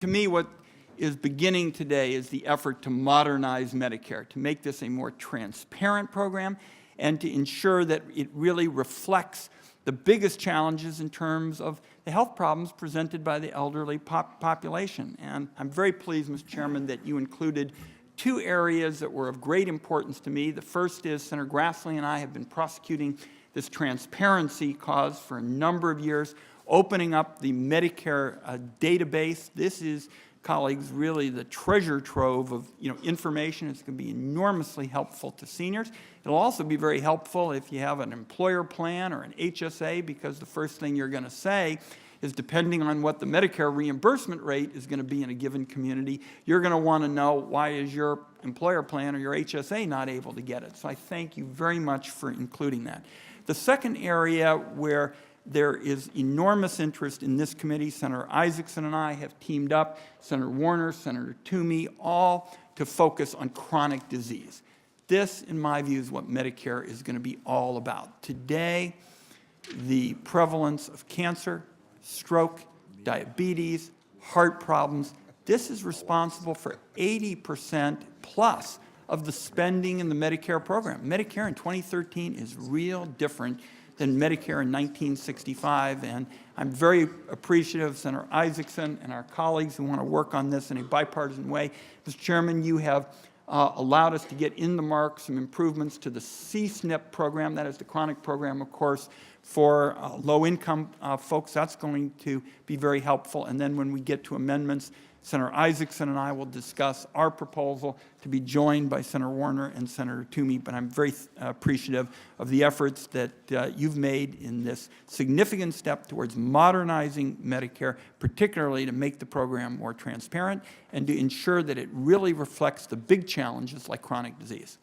To me, what is beginning today is the effort to modernize Medicare, to make this a more transparent program and to ensure that it really reflects the biggest challenges in terms of the health problems presented by the elderly population. And I'm very pleased, Mr. Chairman, that you included two areas that were of great importance to me. The first is Senator Grassely and I have been prosecuting this transparency cause for a number of years, opening up the Medicare database. This is, colleagues, really the treasure trove of information. It's going to be enormously helpful to seniors. It'll also be very helpful if you have an employer plan or an HSA, because the first thing you're going to say is, depending on what the Medicare reimbursement rate is going to be in a given community, you're going to want to know, why is your employer plan or your HSA not able to get it? So I thank you very much for including that. The second area where there is enormous interest in this committee, Senator Isaacson and I have teamed up, Senator Warner, Senator Toomey, all to focus on chronic disease. This, in my view, is what Medicare is going to be all about. Today, the prevalence of cancer, stroke, diabetes, heart problems, this is responsible for 80% plus of the spending in the Medicare program. Medicare in 2013 is real different than Medicare in 1965, and I'm very appreciative of Senator Isaacson and our colleagues who want to work on this in a bipartisan way. Mr. Chairman, you have allowed us to get in the mark some improvements to the C-SNP program, that is the chronic program, of course, for low-income folks. That's going to be very helpful. And then when we get to amendments, Senator Isaacson and I will discuss our proposal to be joined by Senator Warner and Senator Toomey. But I'm very appreciative of the efforts that you've made in this significant step towards modernizing Medicare, particularly to make the program more transparent and to ensure that it really reflects the big challenges like chronic disease.